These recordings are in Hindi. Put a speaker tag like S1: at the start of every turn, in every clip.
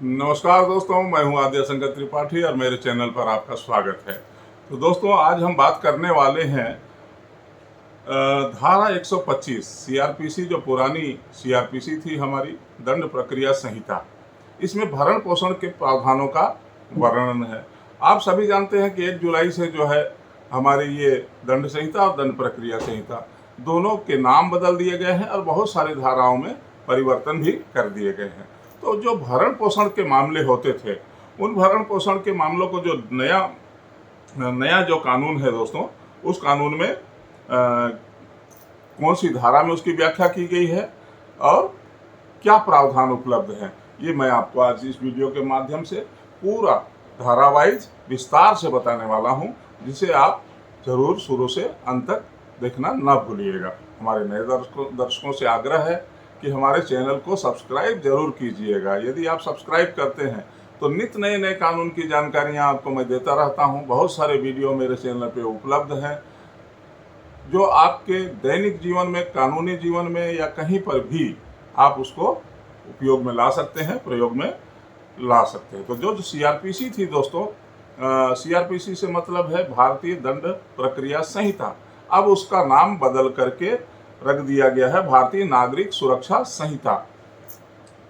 S1: नमस्कार दोस्तों, मैं हूं आद्य शंकर त्रिपाठी और मेरे चैनल पर आपका स्वागत है। तो दोस्तों, आज हम बात करने वाले हैं धारा 125 सीआरपीसी, जो पुरानी सीआरपीसी थी हमारी दंड प्रक्रिया संहिता। इसमें भरण पोषण के प्रावधानों का वर्णन है। आप सभी जानते हैं कि 1 जुलाई से जो है हमारी ये दंड संहिता और दंड प्रक्रिया संहिता दोनों के नाम बदल दिए गए हैं और बहुत सारी धाराओं में परिवर्तन भी कर दिए गए हैं। तो जो भरण पोषण के मामले होते थे, उन भरण पोषण के मामलों को जो नया नया जो कानून है दोस्तों, उस कानून में कौन सी धारा में उसकी व्याख्या की गई है और क्या प्रावधान उपलब्ध है, ये मैं आपको आज इस वीडियो के माध्यम से पूरा धारावाइज विस्तार से बताने वाला हूं, जिसे आप जरूर शुरू से अंत तक देखना ना भूलिएगा। हमारे नए दर्शकों से आग्रह है कि हमारे चैनल को सब्सक्राइब जरूर कीजिएगा। यदि आप सब्सक्राइब करते हैं तो नित्य नए नए कानून की जानकारियां आपको मैं देता रहता हूं। बहुत सारे वीडियो मेरे चैनल पे उपलब्ध हैं, जो आपके दैनिक जीवन में, कानूनी जीवन में या कहीं पर भी आप उसको उपयोग में ला सकते हैं, प्रयोग में ला सकते हैं। तो जो सीआरपीसी थी दोस्तों, सीआरपीसी से मतलब है भारतीय दंड प्रक्रिया संहिता। अब उसका नाम बदल करके रख दिया गया है भारतीय नागरिक सुरक्षा संहिता।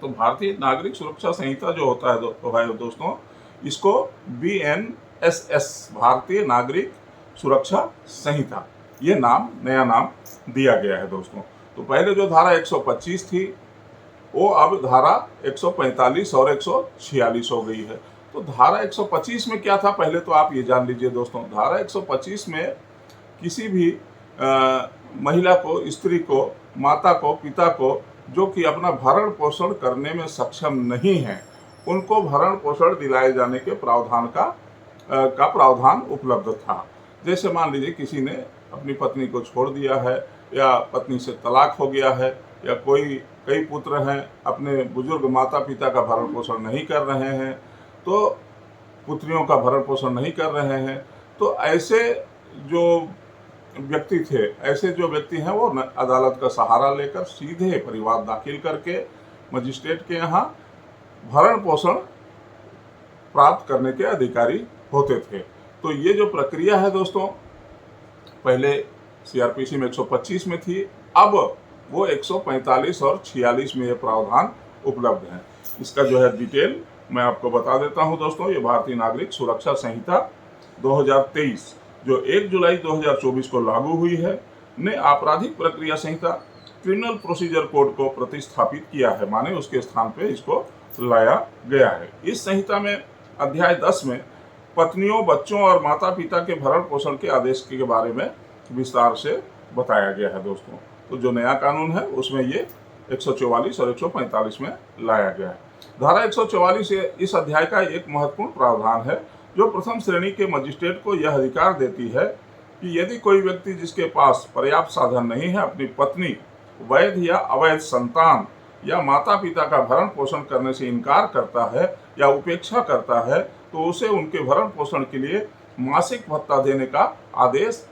S1: तो भारतीय नागरिक सुरक्षा संहिता जो होता है दोस्तों, इसको BNSS भारतीय नागरिक सुरक्षा संहिता, ये नया नाम दिया गया है दोस्तों। तो पहले जो धारा 125 थी, वो अब धारा 145 और 146 हो गई है। तो धारा 125 में क्या था, पहले तो आप ये जान लीजिए दोस्तों। धारा 125 में किसी भी महिला को, स्त्री को, माता को, पिता को, जो कि अपना भरण पोषण करने में सक्षम नहीं है, उनको भरण पोषण दिलाए जाने के प्रावधान का प्रावधान उपलब्ध था। जैसे मान लीजिए किसी ने अपनी पत्नी को छोड़ दिया है, या पत्नी से तलाक हो गया है, या कई पुत्र हैं, अपने बुजुर्ग माता पिता का भरण पोषण नहीं कर रहे हैं, तो पुत्रियों का भरण पोषण नहीं कर रहे हैं, तो ऐसे जो व्यक्ति हैं, वो अदालत का सहारा लेकर सीधे परिवार दाखिल करके मजिस्ट्रेट के यहाँ भरण पोषण प्राप्त करने के अधिकारी होते थे। तो ये जो प्रक्रिया है दोस्तों, पहले सीआरपीसी में 125 में थी, अब वो 145 और 46 में ये प्रावधान उपलब्ध है। इसका जो है डिटेल मैं आपको बता देता हूँ दोस्तों। ये भारतीय नागरिक सुरक्षा संहिता 2023 जो 1 जुलाई 2024 को लागू हुई है, ने आपराधिक प्रक्रिया संहिता क्रिमिनल प्रोसीजर कोड को प्रतिस्थापित किया है, माने उसके स्थान पे इसको लाया गया है। इस संहिता में अध्याय 10 में पत्नियों, बच्चों और माता पिता के भरण पोषण के आदेश के बारे में विस्तार से बताया गया है दोस्तों। तो जो नया कानून है उसमें ये 144 और 145 में लाया गया है। धारा 144 इस अध्याय का एक महत्वपूर्ण प्रावधान है, जो प्रथम श्रेणी के मजिस्ट्रेट को यह अधिकार देती है कि यदि कोई व्यक्ति जिसके पास पर्याप्त साधन नहीं है, अपनी पत्नी, वैध या अवैध संतान या माता पिता का भरण पोषण करने से इनकार करता है या उपेक्षा करता है, तो उसे उनके भरण पोषण के लिए मासिक भत्ता देने का आदेश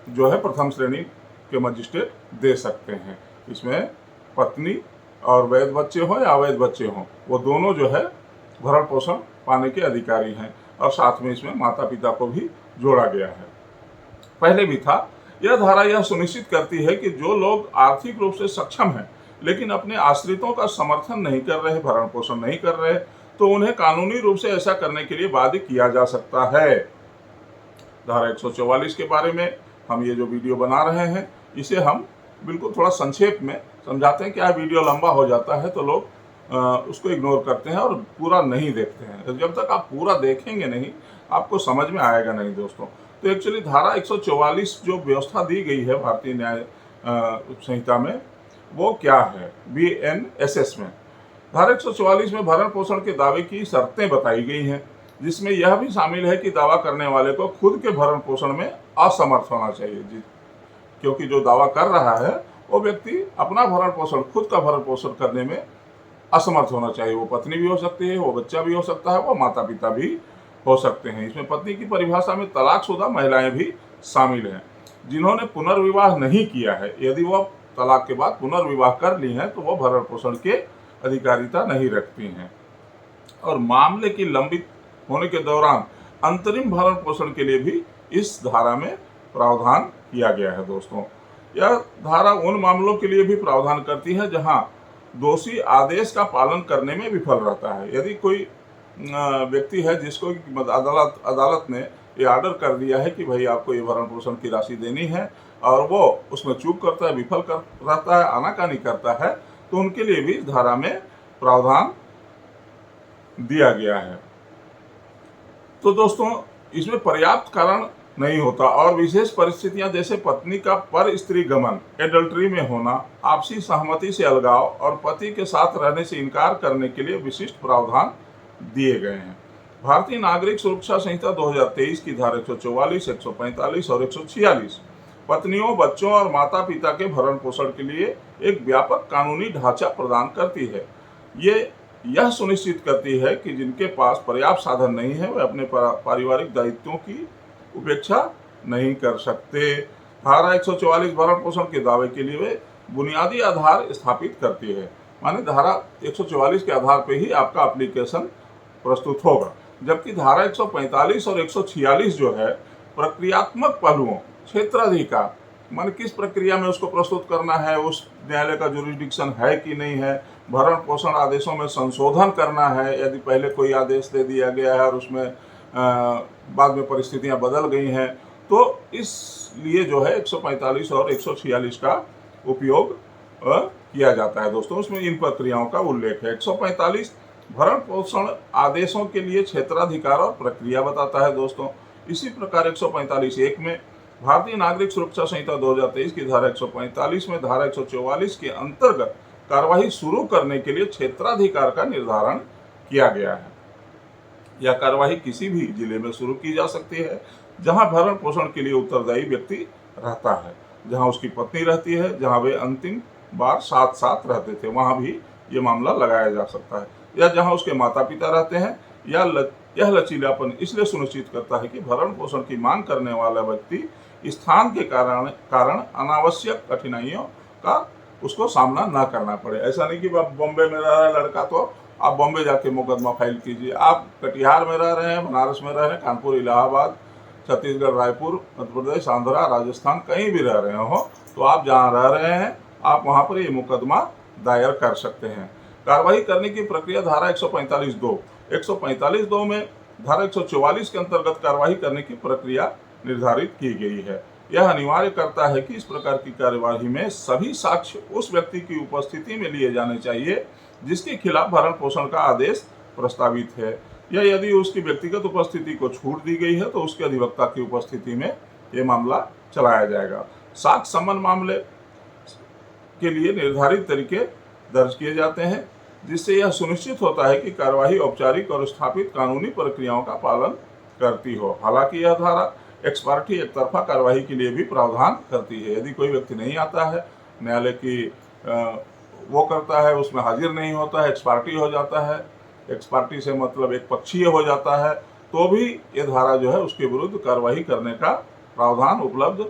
S1: जो है प्रथम श्रेणी के मजिस्ट्रेट दे सकते हैं। इसमें पत्नी और वैध बच्चे हों या अवैध बच्चे हों, वो दोनों जो है भरण पोषण पाने के अधिकारी हैं, और साथ में इसमें माता पिता को भी जोड़ा गया है। पहले भी था। यह धारा यह सुनिश्चित करती है कि जो लोग आर्थिक रूप से सक्षम हैं लेकिन अपने आश्रितों का समर्थन नहीं कर रहे, भरण पोषण नहीं कर रहे, तो उन्हें कानूनी रूप से ऐसा करने के लिए बाध्य किया जा सकता है। धारा 144 के बारे में हम ये जो वीडियो बना रहे हैं, इसे हम बिल्कुल थोड़ा संक्षेप में समझाते हैं। क्या वीडियो लंबा हो जाता है तो लोग उसको इग्नोर करते हैं और पूरा नहीं देखते हैं। जब तक आप पूरा देखेंगे नहीं, आपको समझ में आएगा नहीं दोस्तों। तो एक्चुअली धारा 144 जो व्यवस्था दी गई है भारतीय न्याय संहिता में, वो क्या है BNSS में। धारा 144 में भरण पोषण के दावे की शर्तें बताई गई हैं, जिसमें यह भी शामिल है कि दावा करने वाले को खुद के भरण पोषण में असमर्थ होना चाहिए, क्योंकि जो दावा कर रहा है वो व्यक्ति अपना भरण पोषण, खुद का भरण पोषण करने में असमर्थ होना चाहिए। वो पत्नी भी हो सकती है, वो बच्चा भी हो सकता है, वो माता पिता भी हो सकते हैं। इसमें पत्नी की परिभाषा में तलाकशुदा महिलाएं भी शामिल हैं, जिन्होंने पुनर्विवाह नहीं किया है। यदि वह तलाक के बाद पुनर्विवाह कर ली हैं तो वह भरण पोषण के अधिकारिता नहीं रखती हैं। और मामले की लंबित होने के दौरान अंतरिम भरण पोषण के लिए भी इस धारा में प्रावधान किया गया है दोस्तों। यह धारा उन मामलों के लिए भी प्रावधान करती है जहां दोषी आदेश का पालन करने में विफल रहता है। यदि कोई व्यक्ति है जिसको अदालत ने ये ऑर्डर कर दिया है कि भाई आपको ये भरण पोषण की राशि देनी है और वो उसमें चूक करता है, विफल कर रहता है, आनाकानी करता है, तो उनके लिए भी इस धारा में प्रावधान दिया गया है। तो दोस्तों इसमें पर्याप्त कारण नहीं होता और विशेष परिस्थितियां जैसे पत्नी का पर स्त्री गमन, एडल्ट्री में होना, आपसी सहमति से अलगाव और पति के साथ रहने से इनकार करने के लिए विशिष्ट प्रावधान दिए गए हैं। भारतीय नागरिक सुरक्षा संहिता 2023 की धारा 144, 145 और 146 पत्नियों, बच्चों और माता पिता के भरण पोषण के लिए एक व्यापक कानूनी ढांचा प्रदान करती है। ये यह सुनिश्चित करती है कि जिनके पास पर्याप्त साधन नहीं है वे अपने पारिवारिक दायित्वों की उपेक्षा नहीं कर सकते। धारा 144 भरण पोषण के दावे के लिए वे बुनियादी आधार स्थापित करती है, माने धारा 144 के आधार पर ही आपका एप्लीकेशन प्रस्तुत होगा। जबकि धारा 145 और 146 जो है प्रक्रियात्मक पहलुओं, क्षेत्राधिकार, माने किस प्रक्रिया में उसको प्रस्तुत करना है, उस न्यायालय का जुरिडिक्शन है कि नहीं है, भरण पोषण आदेशों में संशोधन करना है, यदि पहले कोई आदेश दे दिया गया है और उसमें बाद में परिस्थितियां बदल गई हैं, तो इसलिए जो है 145 और 146 का उपयोग किया जाता है दोस्तों। उसमें इन प्रक्रियाओं का उल्लेख है। 145 भरण पोषण आदेशों के लिए क्षेत्राधिकार और प्रक्रिया बताता है दोस्तों। इसी प्रकार 145(1) में भारतीय नागरिक सुरक्षा संहिता 2023 की धारा 145 में धारा 144 के अंतर्गत कार्यवाही शुरू करने के लिए क्षेत्राधिकार का निर्धारण किया गया है। यह कार्यवाही किसी भी जिले में शुरू की जा सकती है जहां भरण पोषण के लिए उत्तरदायी व्यक्ति रहता है, जहां उसकी पत्नी रहती है, जहां वे अंतिम बार साथ साथ रहते थे, वहां भी ये मामला लगाया जा सकता है, या जहां उसके माता पिता रहते हैं। यह लचीलापन इसलिए सुनिश्चित करता है कि भरण पोषण की मांग करने वाला व्यक्ति स्थान के कारण अनावश्यक कठिनाइयों का उसको सामना ना करना पड़े। ऐसा नहीं कि बॉम्बे में रह रहा है लड़का तो आप बॉम्बे जाके मुकदमा फाइल कीजिए। आप कटिहार में रह रहे हैं, बनारस में रह रहे हैं, कानपुर, इलाहाबाद, छत्तीसगढ़, रायपुर, मध्य प्रदेश, आंध्रा, राजस्थान, कहीं भी रह रहे हो तो आप जहाँ रह रहे हैं आप वहाँ पर ये मुकदमा दायर कर सकते हैं। कार्रवाई करने की प्रक्रिया धारा 145(2) 145(2) में धारा 144 के अंतर्गत कार्रवाई करने की प्रक्रिया निर्धारित की गई है। यह अनिवार्य करता है कि इस प्रकार की कार्यवाही में सभी साक्ष्य उस व्यक्ति की उपस्थिति में लिए जाने चाहिए जिसके खिलाफ भरण पोषण का आदेश प्रस्तावित है, या यदि उसकी व्यक्तिगत उपस्थिति को छूट दी गई है तो उसके अधिवक्ता की उपस्थिति में ये मामला चलाया जाएगा। साक्ष्य समन मामले के लिए निर्धारित तरीके दर्ज किए जाते हैं जिससे यह सुनिश्चित होता है कि कार्यवाही औपचारिक और स्थापित कानूनी प्रक्रियाओं का पालन करती हो। हालांकि यह धारा एक्स पार्टी एक तरफा कार्यवाही के लिए भी प्रावधान करती है। यदि कोई व्यक्ति नहीं आता है, न्यायालय की वो करता है, उसमें हाजिर नहीं होता है, एक्स पार्टी हो जाता है, एक्स पार्टी से मतलब एक पक्षीय हो जाता है, तो भी ये धारा जो है उसके विरुद्ध कार्रवाई करने का प्रावधान उपलब्ध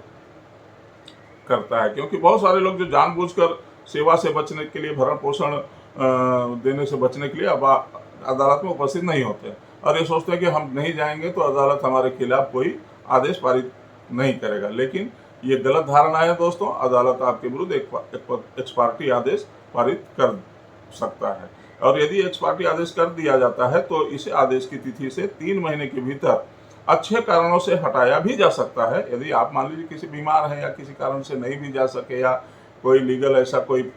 S1: करता है। क्योंकि बहुत सारे लोग जो जानबूझकर सेवा से बचने के लिए, भरण पोषण देने से बचने के लिए अब अदालत में उपस्थित नहीं होते और ये सोचते हैं कि हम नहीं जाएंगे तो अदालत हमारे खिलाफ कोई आदेश पारित नहीं करेगा, लेकिन ये गलत धारणा है दोस्तों। अदालत आपके विरुद्ध एक्स पार्टी आदेश पारित कर सकता है और यदि एक्स पार्टी आदेश कर दिया जाता है तो इसे आदेश की तिथि से 3 महीने के भीतर अच्छे कारणों से हटाया भी जा सकता है। यदि आप मान लीजिए किसी बीमार हैं या किसी कारण से नहीं भी जा सके या कोई लीगल ऐसा कोई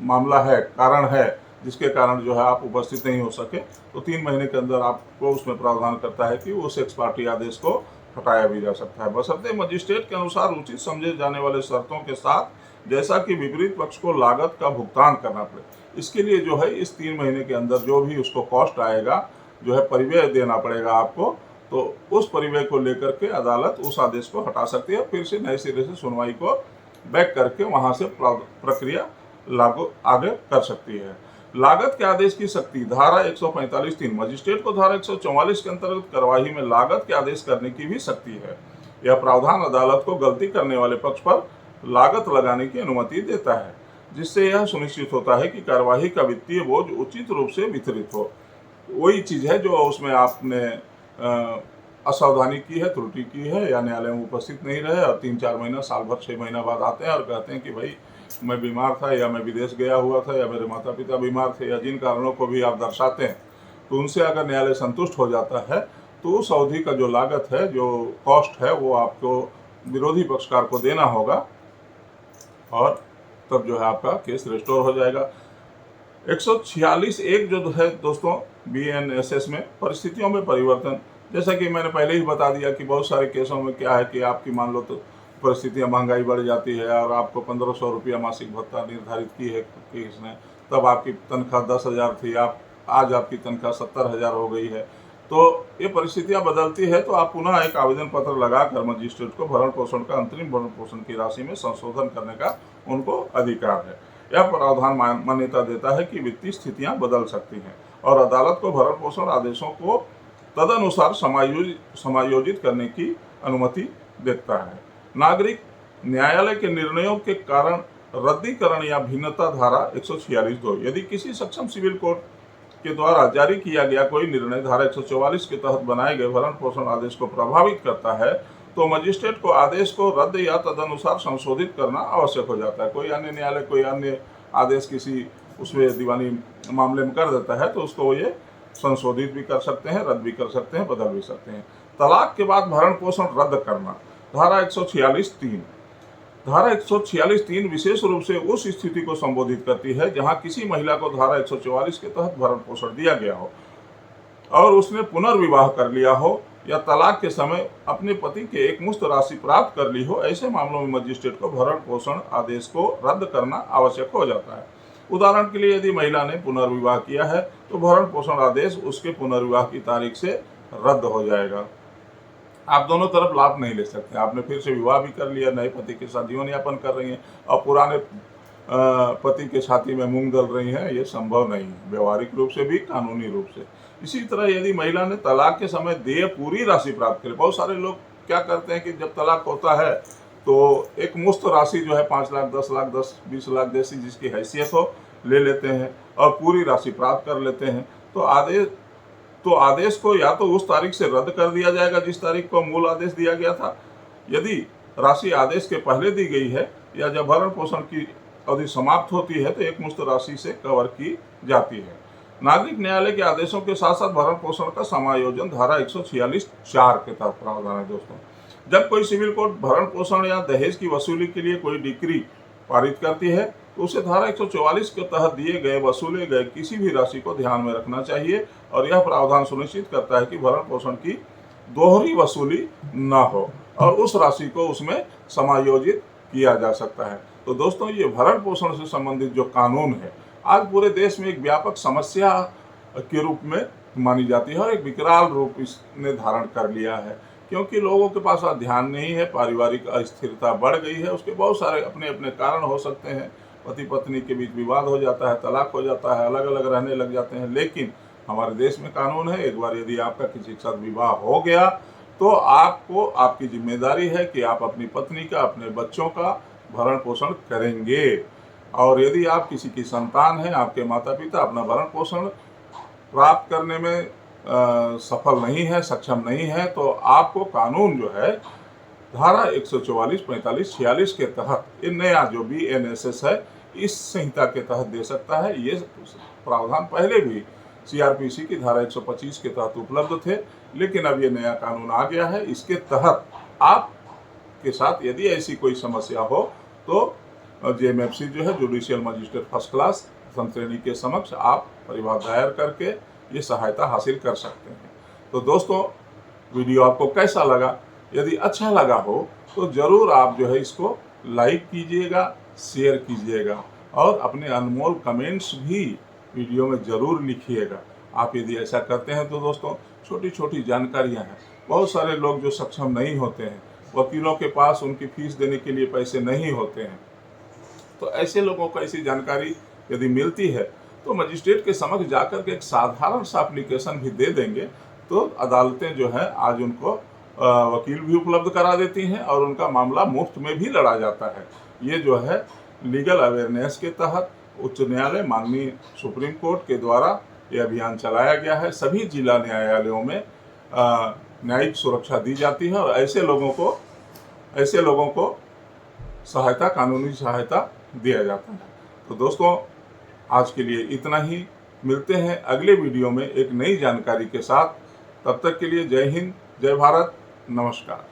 S1: मामला है, कारण है जिसके कारण जो है आप उपस्थित नहीं हो सके, तो 3 महीने के अंदर आपको उसमें प्रावधान करता है कि उस एक्स पार्टी आदेश को हटाया भी जा सकता है, बशर्ते मजिस्ट्रेट के अनुसार उचित समझे जाने वाले शर्तों के साथ, जैसा कि विपरीत पक्ष को लागत का भुगतान करना पड़े। इसके लिए जो है इस 3 महीने के अंदर जो भी उसको कॉस्ट आएगा, जो है परिव्यय देना पड़ेगा आपको, तो उस परिव्यय को लेकर के अदालत उस आदेश को हटा सकती है, फिर से नए सिरे से सुनवाई को बैक करके वहाँ से प्रक्रिया लागू आगे कर सकती है। लागत के आदेश की शक्ति धारा 145(3) मजिस्ट्रेट को धारा 144 के अंतर्गत कार्यवाही में लागत के आदेश करने की भी शक्ति है। यह प्रावधान अदालत को गलती करने वाले पक्ष पर लागत लगाने की अनुमति देता है, जिससे यह सुनिश्चित होता है कि कार्यवाही का वित्तीय बोझ उचित रूप से वितरित हो। वही चीज़ है जो उसमें आपने असावधानी की है, त्रुटि की है, या न्यायालय में उपस्थित नहीं रहे और 3-4 महीना, साल भर, 6 महीना बाद आते हैं और कहते हैं कि भाई मैं बीमार था, या मैं विदेश गया हुआ था, या मेरे माता पिता बीमार थे, या जिन कारणों को भी आप दर्शाते हैं, तो उनसे अगर न्यायालय संतुष्ट हो जाता है तो उस अवधि का जो लागत है, जो कॉस्ट है, वो आपको विरोधी पक्षकार को देना होगा और तब जो है आपका केस रिस्टोर हो जाएगा। 146(1) जो है दोस्तों BNSS में परिस्थितियों में परिवर्तन, जैसा कि मैंने पहले ही बता दिया कि बहुत सारे केसों में क्या है कि आपकी मान लो तो परिस्थितियां, महंगाई बढ़ जाती है और आपको 1500 रुपया मासिक भत्ता निर्धारित की है केस ने, तब आपकी तनख्वाह 10,000 थी, आज आपकी तनख्वाह 70,000 हो गई है। तो ये परिस्थितियां बदलती है तो आप पुनः एक आवेदन पत्र लगाकर मजिस्ट्रेट को भरण पोषण का, अंतरिम भरण पोषण की राशि में संशोधन करने का उनको अधिकार है। यह प्रावधान मान्यता देता है कि वित्तीय स्थितियां बदल सकती हैं और अदालत को भरण पोषण आदेशों को तदनुसार समायोजित करने की अनुमति देता है। नागरिक न्यायालय के निर्णयों के कारण रद्दीकरण या भिन्नता धारा 146(2) यदि किसी सक्षम सिविल कोर्ट के द्वारा जारी किया गया कोई निर्णय धारा 144 के तहत बनाए गए भरण पोषण आदेश को प्रभावित करता है तो मजिस्ट्रेट को आदेश को रद्द या तदनुसार संशोधित करना आवश्यक हो जाता है। कोई अन्य न्यायालय कोई अन्य आदेश किसी उसमें दीवानी मामले में कर देता है तो उसको ये संशोधित भी कर सकते हैं, रद्द भी कर सकते हैं, बदल भी सकते हैं। तलाक के बाद भरण पोषण रद्द करना, धारा 146(3) धारा 146(3) विशेष रूप से उस स्थिति को संबोधित करती है जहां किसी महिला को धारा 144 के तहत भरण पोषण दिया गया हो और उसने पुनर्विवाह कर लिया हो या तलाक के समय अपने पति के एक मुश्त राशि प्राप्त कर ली हो। ऐसे मामलों में मजिस्ट्रेट को भरण पोषण आदेश को रद्द करना आवश्यक हो जाता है। उदाहरण के लिए यदि महिला ने पुनर्विवाह किया है तो भरण पोषण आदेश उसके पुनर्विवाह की तारीख से रद्द हो जाएगा। आप दोनों तरफ लाभ नहीं ले सकते। आपने फिर से विवाह भी कर लिया, नए पति के साथ जीवन यापन कर रही हैं और पुराने पति के छाती में मूंग दल रही हैं, ये संभव नहीं है, व्यवहारिक रूप से भी, कानूनी रूप से। इसी तरह यदि महिला ने तलाक के समय देय पूरी राशि प्राप्त करी, बहुत सारे लोग क्या करते हैं कि जब तलाक होता है तो एक मुश्त राशि जो है 5 लाख, 10 लाख, 20 लाख जैसी जिसकी हैसियत हो ले लेते हैं और पूरी राशि प्राप्त कर लेते हैं। तो आदेश को या तो उस तारीख से रद्द कर दिया जाएगा जिस तारीख को मूल आदेश दिया गया था, यदि राशि आदेश के पहले दी गई है, या जब भरण पोषण की अवधि समाप्त होती है तो एक मुश्त राशि से कवर की जाती है। नागरिक न्यायालय के आदेशों के साथ साथ भरण पोषण का समायोजन धारा 146(4) के तहत प्रावधान है दोस्तों। जब कोई सिविल कोर्ट भरण पोषण या दहेज की वसूली के लिए कोई डिक्री पारित करती है तो उसे धारा 144 के तहत दिए गए वसूले गए किसी भी राशि को ध्यान में रखना चाहिए और यह प्रावधान सुनिश्चित करता है कि भरण पोषण की दोहरी वसूली न हो और उस राशि को उसमें समायोजित किया जा सकता है। तो दोस्तों, ये भरण पोषण से संबंधित जो कानून है आज पूरे देश में एक व्यापक समस्या के रूप में मानी जाती है और एक विकराल रूप इसने धारण कर लिया है, क्योंकि लोगों के पास ध्यान नहीं है, पारिवारिक अस्थिरता बढ़ गई है। उसके बहुत सारे अपने अपने कारण हो सकते हैं, पति पत्नी के बीच विवाद हो जाता है, तलाक हो जाता है, अलग अलग रहने लग जाते हैं। लेकिन हमारे देश में कानून है, एक बार यदि आपका किसी के साथ विवाह हो गया तो आपको, आपकी जिम्मेदारी है कि आप अपनी पत्नी का, अपने बच्चों का भरण पोषण करेंगे। और यदि आप किसी की संतान हैं, आपके माता पिता अपना भरण पोषण प्राप्त करने में सफल नहीं है, सक्षम नहीं है, तो आपको कानून जो है धारा 144, 45, 46 के तहत ये नया जो BNSS है इस संहिता के तहत दे सकता है। ये प्रावधान पहले भी CRPC की धारा 125 के तहत उपलब्ध थे, लेकिन अब ये नया कानून आ गया है। इसके तहत आपके साथ यदि ऐसी कोई समस्या हो तो JMFC जो है, जुडिशियल मजिस्ट्रेट फर्स्ट क्लास प्रथम श्रेणी के समक्ष आप परिवाद दायर करके ये सहायता हासिल कर सकते हैं। तो दोस्तों, वीडियो आपको कैसा लगा? यदि अच्छा लगा हो तो ज़रूर आप जो है इसको लाइक कीजिएगा, शेयर कीजिएगा और अपने अनमोल कमेंट्स भी वीडियो में ज़रूर लिखिएगा। आप यदि ऐसा करते हैं तो दोस्तों, छोटी छोटी जानकारियां हैं, बहुत सारे लोग जो सक्षम नहीं होते हैं, वकीलों के पास उनकी फीस देने के लिए पैसे नहीं होते हैं, तो ऐसे लोगों को ऐसी जानकारी यदि मिलती है तो मजिस्ट्रेट के समक्ष जाकर के एक साधारण सा एप्लीकेशन भी दे देंगे तो अदालतें जो है आज उनको वकील भी उपलब्ध करा देती हैं और उनका मामला मुफ्त में भी लड़ा जाता है। ये जो है लीगल अवेयरनेस के तहत उच्च न्यायालय, माननीय सुप्रीम कोर्ट के द्वारा ये अभियान चलाया गया है। सभी जिला न्यायालयों में न्यायिक सुरक्षा दी जाती है और ऐसे लोगों को सहायता, कानूनी सहायता दिया जाता है। तो दोस्तों, आज के लिए इतना ही। मिलते हैं अगले वीडियो में एक नई जानकारी के साथ। तब तक के लिए जय हिंद, जय भारत, नमस्कार।